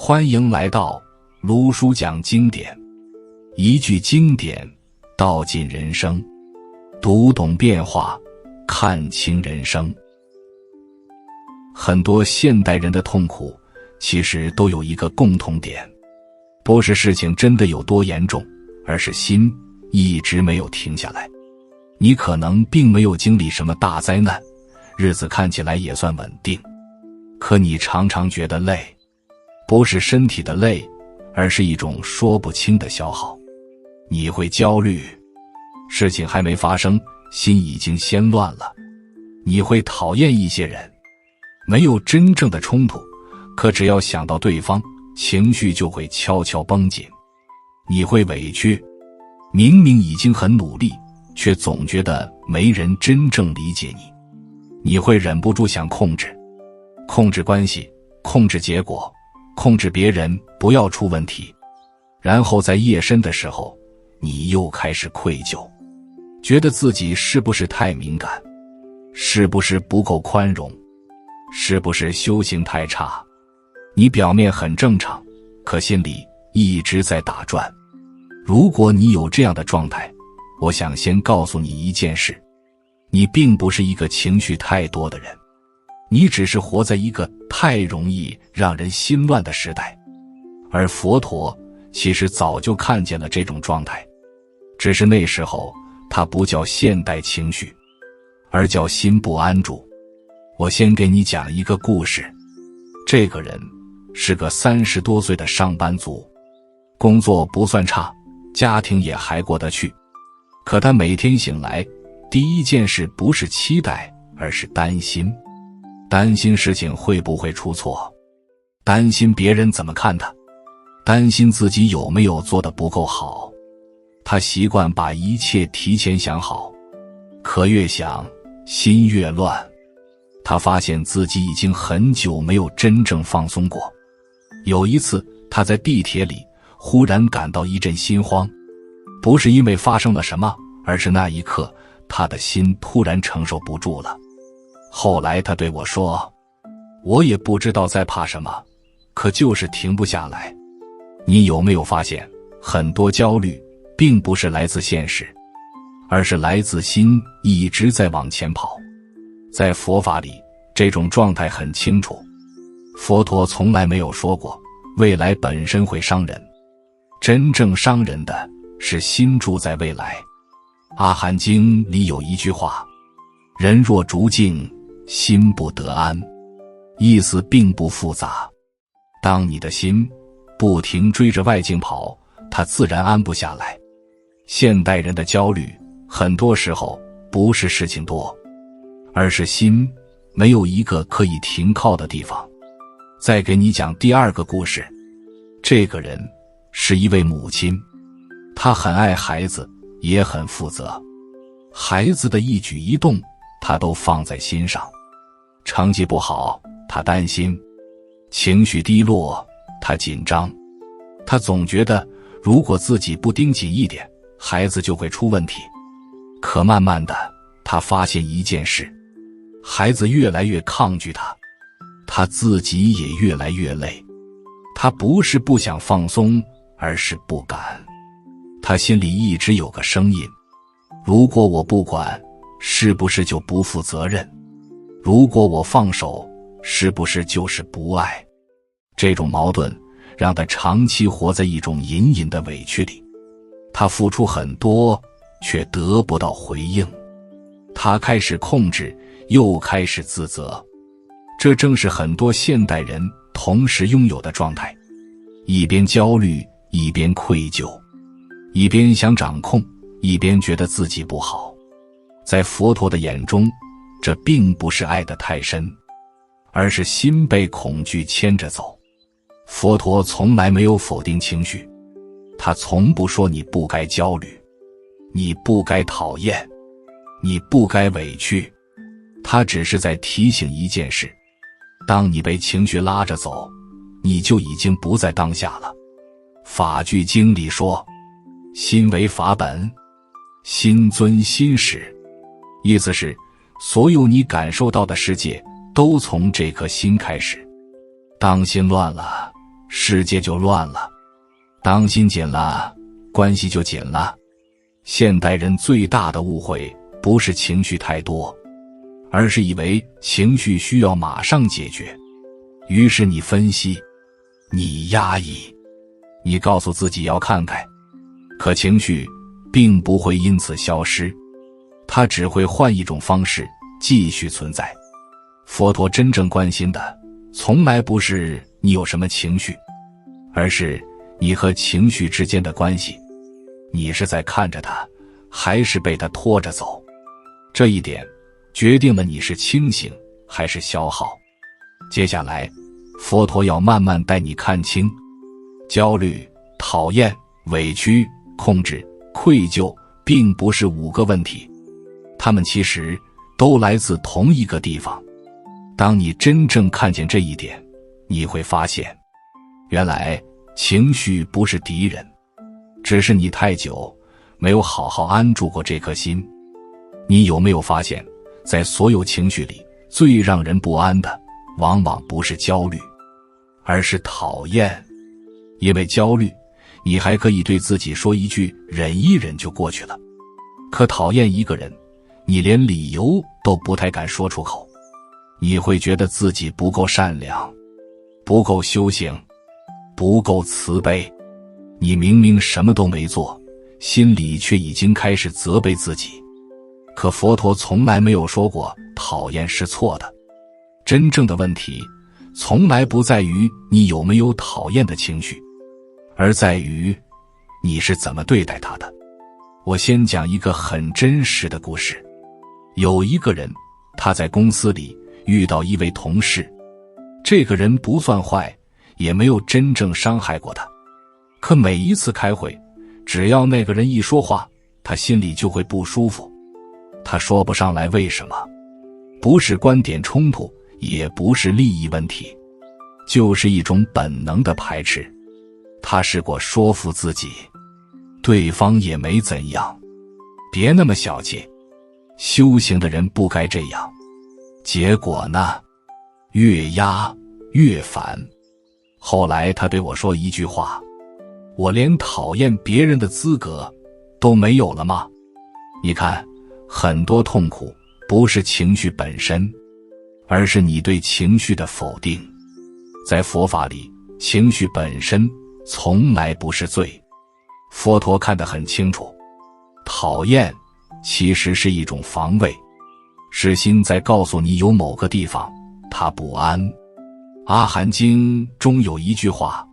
欢迎来到卢叔讲经典，一句经典道尽人生，读懂变化，看清人生。很多现代人的痛苦其实都有一个共同点，不是事情真的有多严重，而是心一直没有停下来。你可能并没有经历什么大灾难，日子看起来也算稳定，可你常常觉得累，不是身体的累，而是一种说不清的消耗。你会焦虑，事情还没发生，心已经先乱了。你会讨厌一些人，没有真正的冲突，可只要想到对方，情绪就会悄悄绷紧。你会委屈，明明已经很努力，却总觉得没人真正理解你。你会忍不住想控制关系，控制结果，控制别人不要出问题。然后在夜深的时候，你又开始愧疚，觉得自己是不是太敏感，是不是不够宽容，是不是修行太差。你表面很正常，可心里一直在打转。如果你有这样的状态，我想先告诉你一件事，你并不是一个情绪太多的人，你只是活在一个太容易让人心乱的时代。而佛陀其实早就看见了这种状态，只是那时候他不叫现代情绪，而叫心不安住。我先给你讲一个故事。这个人是个30多岁的上班族，工作不算差，家庭也还过得去。可他每天醒来，第一件事不是期待，而是担心。担心事情会不会出错，担心别人怎么看他，担心自己有没有做得不够好。他习惯把一切提前想好，可越想心越乱。他发现自己已经很久没有真正放松过。有一次他在地铁里忽然感到一阵心慌，不是因为发生了什么，而是那一刻他的心突然承受不住了。后来他对我说，我也不知道在怕什么，可就是停不下来。你有没有发现，很多焦虑并不是来自现实，而是来自心一直在往前跑。在佛法里，这种状态很清楚。佛陀从来没有说过未来本身会伤人，真正伤人的是心住在未来。阿含经里有一句话，人若逐境，心不得安。意思并不复杂，当你的心不停追着外境跑，它自然安不下来。现代人的焦虑很多时候不是事情多，而是心没有一个可以停靠的地方。再给你讲第二个故事。这个人是一位母亲，她很爱孩子，也很负责，孩子的一举一动她都放在心上。成绩不好她担心，情绪低落她紧张。她总觉得如果自己不盯紧一点，孩子就会出问题。可慢慢的她发现一件事，孩子越来越抗拒她，她自己也越来越累。她不是不想放松，而是不敢。她心里一直有个声音，如果我不管，是不是就不负责任？如果我放手，是不是就是不爱？这种矛盾让她长期活在一种隐隐的委屈里。她付出很多，却得不到回应。她开始控制，又开始自责。这正是很多现代人同时拥有的状态，一边焦虑，一边愧疚，一边想掌控，一边觉得自己不好。在佛陀的眼中，这并不是爱得太深，而是心被恐惧牵着走。佛陀从来没有否定情绪，他从不说你不该焦虑，你不该讨厌，你不该委屈。他只是在提醒一件事，当你被情绪拉着走，你就已经不在当下了。法句经里说，心为法本，心遵心始。意思是，所有你感受到的世界都从这颗心开始。当心乱了，世界就乱了。当心紧了，关系就紧了。现代人最大的误会不是情绪太多，而是以为情绪需要马上解决。于是你分析，你压抑，你告诉自己要看开，可情绪并不会因此消失，它只会换一种方式继续存在。佛陀真正关心的从来不是你有什么情绪，而是你和情绪之间的关系。你是在看着它，还是被它拖着走？这一点决定了你是清醒还是消耗。接下来佛陀要慢慢带你看清，焦虑、讨厌、委屈、控制、愧疚并不是5个问题，它们其实都来自同一个地方。当你真正看见这一点，你会发现，原来情绪不是敌人，只是你太久没有好好安住过这颗心。你有没有发现，在所有情绪里，最让人不安的往往不是焦虑，而是讨厌。因为焦虑，你还可以对自己说一句忍一忍就过去了，可讨厌一个人，你连理由都不太敢说出口。你会觉得自己不够善良，不够修行，不够慈悲。你明明什么都没做，心里却已经开始责备自己。可佛陀从来没有说过讨厌是错的。真正的问题从来不在于你有没有讨厌的情绪，而在于你是怎么对待它的。我先讲一个很真实的故事。有一个人，他在公司里遇到一位同事，这个人不算坏，也没有真正伤害过他。可每一次开会，只要那个人一说话，他心里就会不舒服。他说不上来为什么，不是观点冲突，也不是利益问题，就是一种本能的排斥。他试过说服自己，对方也没怎样。别那么小气，修行的人不该这样。结果呢，越压越烦。后来他对我说一句话，我连讨厌别人的资格都没有了吗？你看，很多痛苦不是情绪本身，而是你对情绪的否定。在佛法里，情绪本身从来不是罪。佛陀看得很清楚，讨厌其实是一种防卫，是心在告诉你有某个地方它不安。阿含经中有一句话，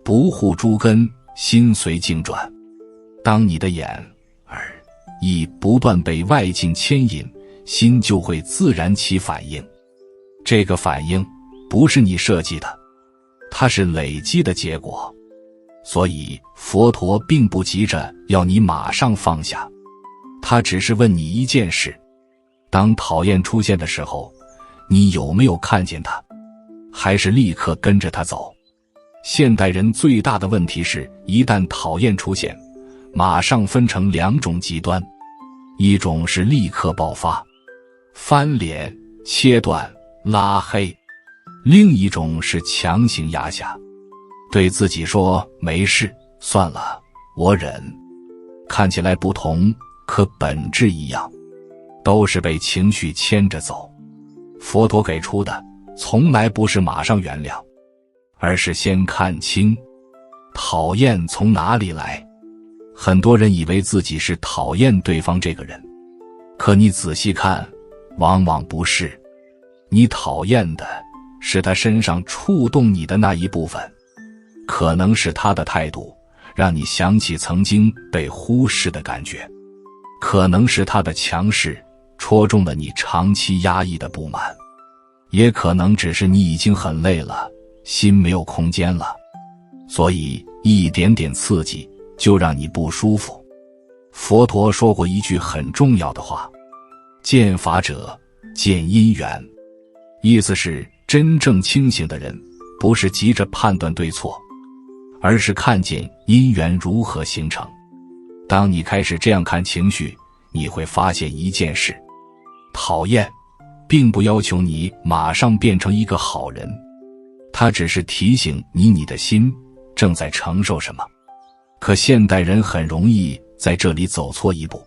不护诸根，心随境转。当你的眼、耳、意不断被外境牵引，心就会自然起反应。这个反应不是你设计的，它是累积的结果。所以佛陀并不急着要你马上放下，他只是问你一件事，当讨厌出现的时候，你有没有看见它，还是立刻跟着它走？现代人最大的问题是，一旦讨厌出现，马上分成2种极端，一种是立刻爆发，翻脸、切断、拉黑；另一种是强行压下，对自己说没事，算了，我忍。看起来不同，可本质一样，都是被情绪牵着走。佛陀给出的从来不是马上原谅，而是先看清讨厌从哪里来。很多人以为自己是讨厌对方这个人，可你仔细看，往往不是。你讨厌的是他身上触动你的那一部分，可能是他的态度让你想起曾经被忽视的感觉，可能是他的强势戳中了你长期压抑的不满，也可能只是你已经很累了，心没有空间了，所以一点点刺激就让你不舒服。佛陀说过一句很重要的话，见法者见因缘，意思是真正清醒的人不是急着判断对错，而是看见因缘如何形成。当你开始这样看情绪，你会发现一件事，讨厌并不要求你马上变成一个好人，它只是提醒你，你的心正在承受什么。可现代人很容易在这里走错一步，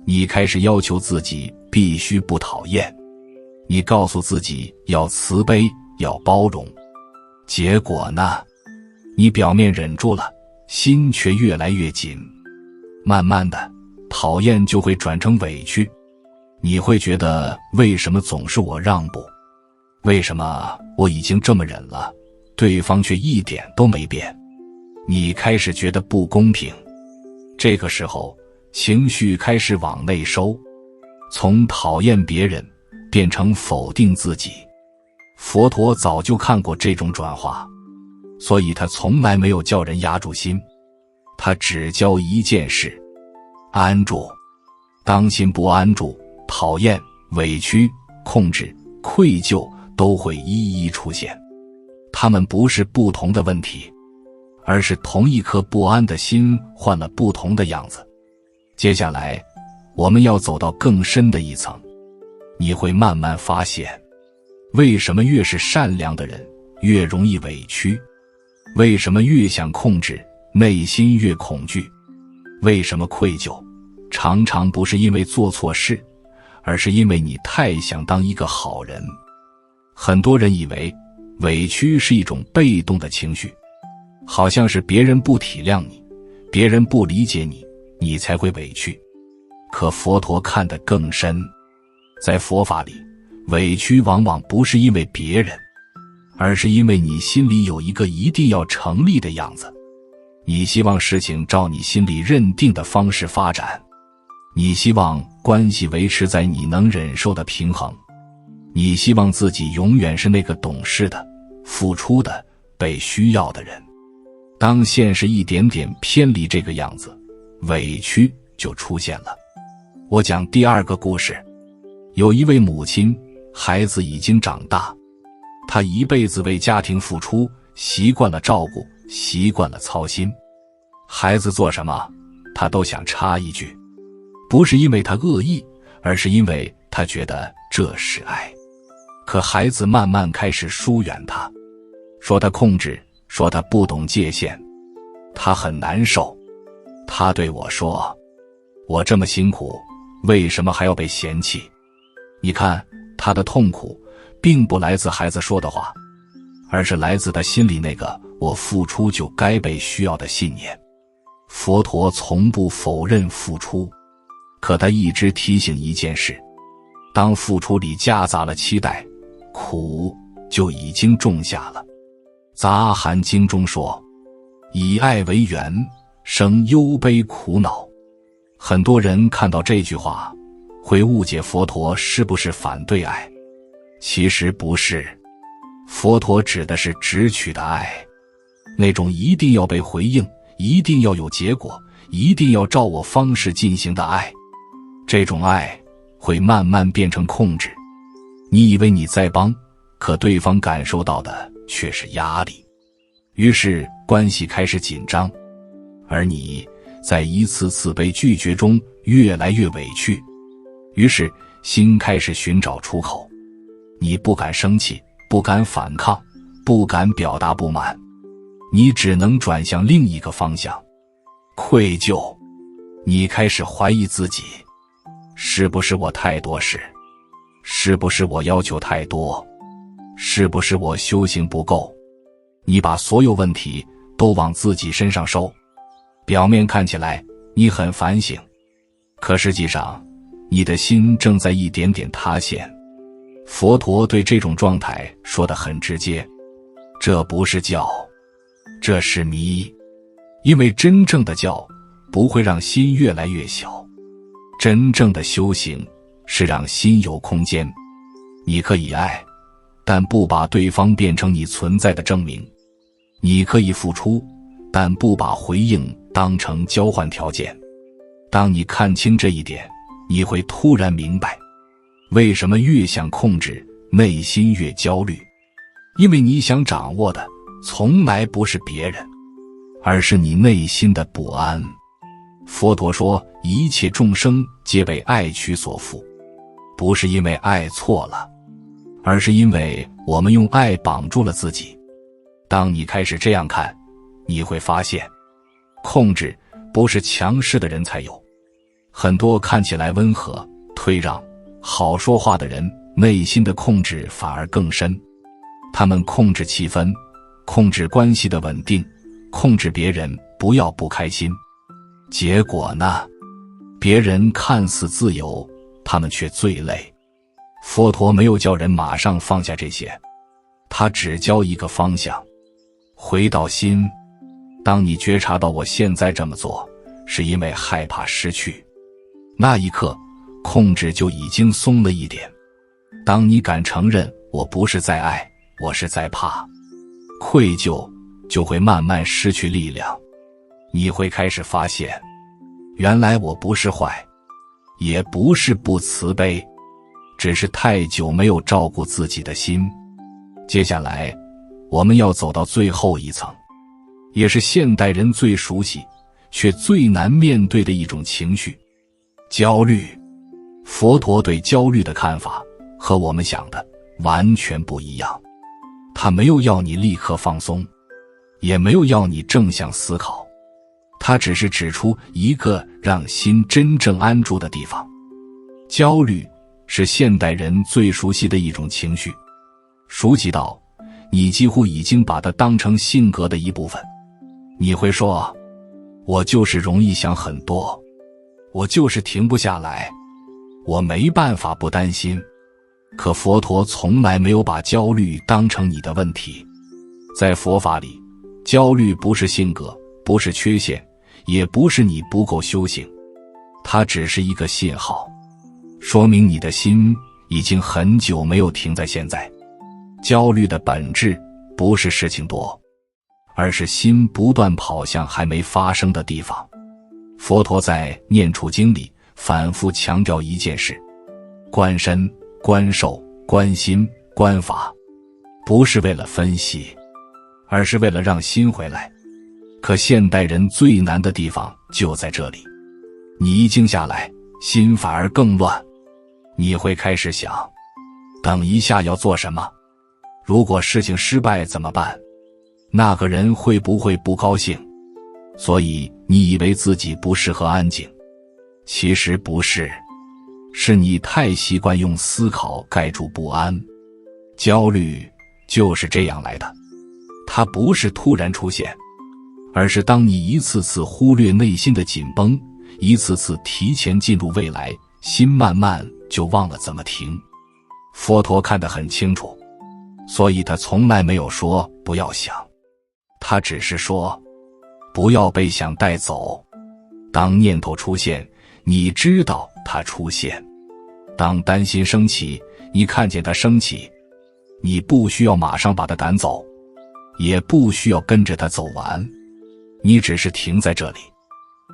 你开始要求自己必须不讨厌，你告诉自己要慈悲，要包容，结果呢？你表面忍住了，心却越来越紧，慢慢的，讨厌就会转成委屈，你会觉得为什么总是我让步？为什么我已经这么忍了，对方却一点都没变？你开始觉得不公平，这个时候情绪开始往内收，从讨厌别人变成否定自己。佛陀早就看过这种转化，所以他从来没有叫人压住心，他只教一件事：安住。当心不安住，讨厌、委屈、控制、愧疚都会一一出现。它们不是不同的问题，而是同一颗不安的心换了不同的样子。接下来，我们要走到更深的一层，你会慢慢发现，为什么越是善良的人越容易委屈？为什么越想控制，内心越恐惧？为什么愧疚？常常不是因为做错事，而是因为你太想当一个好人。很多人以为委屈是一种被动的情绪，好像是别人不体谅你，别人不理解你，你才会委屈。可佛陀看得更深，在佛法里，委屈往往不是因为别人，而是因为你心里有一个一定要成立的样子。你希望事情照你心里认定的方式发展，你希望关系维持在你能忍受的平衡，你希望自己永远是那个懂事的、付出的、被需要的人。当现实一点点偏离这个样子，委屈就出现了。我讲第二个故事，有一位母亲，孩子已经长大，她一辈子为家庭付出，习惯了照顾，习惯了操心。孩子做什么，她都想插一句，不是因为她恶意，而是因为她觉得这是爱。可孩子慢慢开始疏远她，说她控制，说她不懂界限，她很难受。她对我说，我这么辛苦，为什么还要被嫌弃？你看，她的痛苦并不来自孩子说的话，而是来自她心里那个我付出就该被需要的信念。佛陀从不否认付出，可他一直提醒一件事，当付出里夹杂了期待，苦就已经种下了。杂含经中说，以爱为缘，生忧悲苦恼。很多人看到这句话，会误解佛陀是不是反对爱。其实不是，佛陀指的是直取的爱，那种一定要被回应，一定要有结果，一定要照我方式进行的爱。这种爱会慢慢变成控制，你以为你在帮，可对方感受到的却是压力，于是关系开始紧张，而你在一次次被拒绝中越来越委屈，于是心开始寻找出口。你不敢生气，不敢反抗，不敢表达不满，你只能转向另一个方向，愧疚。你开始怀疑自己，是不是我太多事？是不是我要求太多？是不是我修行不够？你把所有问题都往自己身上收，表面看起来你很反省，可实际上你的心正在一点点塌陷。佛陀对这种状态说得很直接，这不是教，这是迷。因为真正的教不会让心越来越小，真正的修行是让心有空间。你可以爱，但不把对方变成你存在的证明。你可以付出，但不把回应当成交换条件。当你看清这一点，你会突然明白，为什么越想控制，内心越焦虑。因为你想掌握的从来不是别人，而是你内心的不安。佛陀说，一切众生皆被爱取所缚，不是因为爱错了，而是因为我们用爱绑住了自己，当你开始这样看，你会发现，控制不是强势的人才有。很多看起来温和、退让、好说话的人，内心的控制反而更深。他们控制气氛，控制关系的稳定，控制别人不要不开心。结果呢？别人看似自由，他们却最累。佛陀没有叫人马上放下这些，他只教一个方向：回到心。当你觉察到我现在这么做，是因为害怕失去，那一刻，控制就已经松了一点。当你敢承认我不是在爱，我是在怕，愧疚就会慢慢失去力量。你会开始发现，原来我不是坏，也不是不慈悲，只是太久没有照顾自己的心。接下来，我们要走到最后一层，也是现代人最熟悉却最难面对的一种情绪——焦虑。佛陀对焦虑的看法和我们想的完全不一样。他没有要你立刻放松，也没有要你正向思考，他只是指出一个让心真正安住的地方。焦虑是现代人最熟悉的一种情绪，熟悉到你几乎已经把它当成性格的一部分。你会说，我就是容易想很多，我就是停不下来，我没办法不担心。可佛陀从来没有把焦虑当成你的问题。在佛法里，焦虑不是性格，不是缺陷，也不是你不够修行，它只是一个信号，说明你的心已经很久没有停在现在。焦虑的本质不是事情多，而是心不断跑向还没发生的地方。佛陀在《念处经》里反复强调一件事：观身、观受、观心、观法，不是为了分析，而是为了让心回来。可现代人最难的地方就在这里，你一静下来，心反而更乱。你会开始想，等一下要做什么？如果事情失败怎么办？那个人会不会不高兴？所以你以为自己不适合安静，其实不是，是你太习惯用思考盖住不安。焦虑就是这样来的，它不是突然出现，而是当你一次次忽略内心的紧绷，一次次提前进入未来，心慢慢就忘了怎么停。佛陀看得很清楚，所以他从来没有说不要想，他只是说不要被想带走。当念头出现，你知道它出现；当担心升起，你看见它升起。你不需要马上把它赶走，也不需要跟着它走完，你只是停在这里。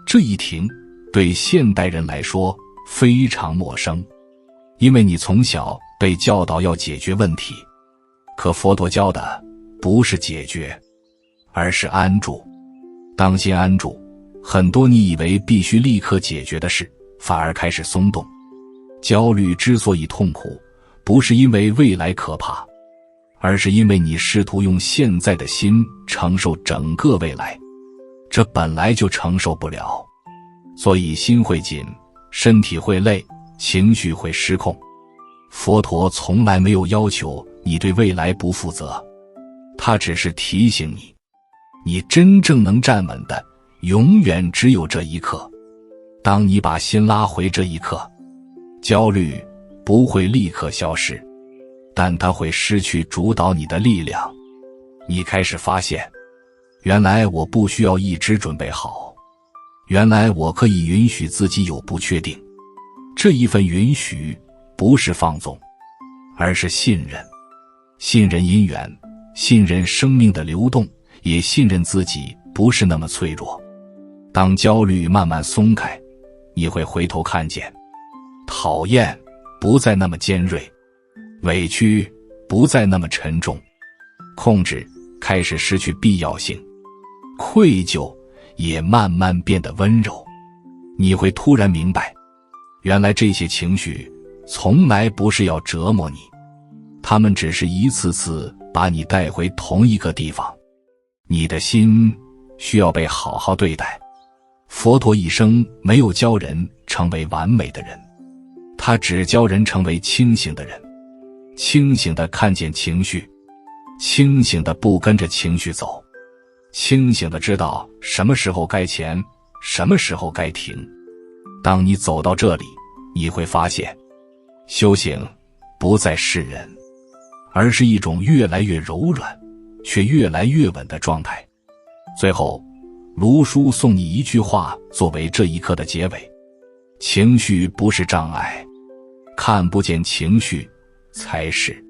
这一停，对现代人来说非常陌生，因为你从小被教导要解决问题。可佛陀教的不是解决，而是安住。当心安住，很多你以为必须立刻解决的事，反而开始松动。焦虑之所以痛苦，不是因为未来可怕，而是因为你试图用现在的心承受整个未来，这本来就承受不了。所以心会紧，身体会累，情绪会失控。佛陀从来没有要求你对未来不负责，他只是提醒你，你真正能站稳的永远只有这一刻。当你把心拉回这一刻，焦虑不会立刻消失，但它会失去主导你的力量。你开始发现，原来我不需要一直准备好，原来我可以允许自己有不确定。这一份允许不是放纵，而是信任。信任因缘，信任生命的流动，也信任自己不是那么脆弱。当焦虑慢慢松开，你会回头看见，讨厌不再那么尖锐，委屈不再那么沉重，控制开始失去必要性，愧疚也慢慢变得温柔。你会突然明白，原来这些情绪从来不是要折磨你，他们只是一次次把你带回同一个地方。你的心需要被好好对待。佛陀一生没有教人成为完美的人，他只教人成为清醒的人，清醒地看见情绪，清醒地不跟着情绪走，清醒地知道什么时候该前，什么时候该停。当你走到这里，你会发现，修行不再是人，而是一种越来越柔软却越来越稳的状态。最后，卢叔送你一句话作为这一课的结尾：情绪不是障碍，看不见情绪才是。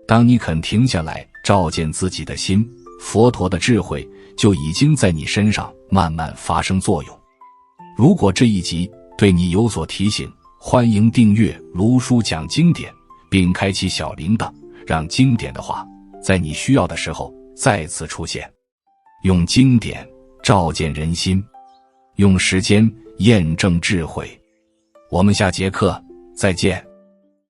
当你肯停下来照见自己的心，佛陀的智慧就已经在你身上慢慢发生作用。如果这一集对你有所提醒，欢迎订阅卢叔讲经典，并开启小铃铛，让经典的话在你需要的时候再次出现。用经典照见人心，用时间验证智慧。我们下节课再见。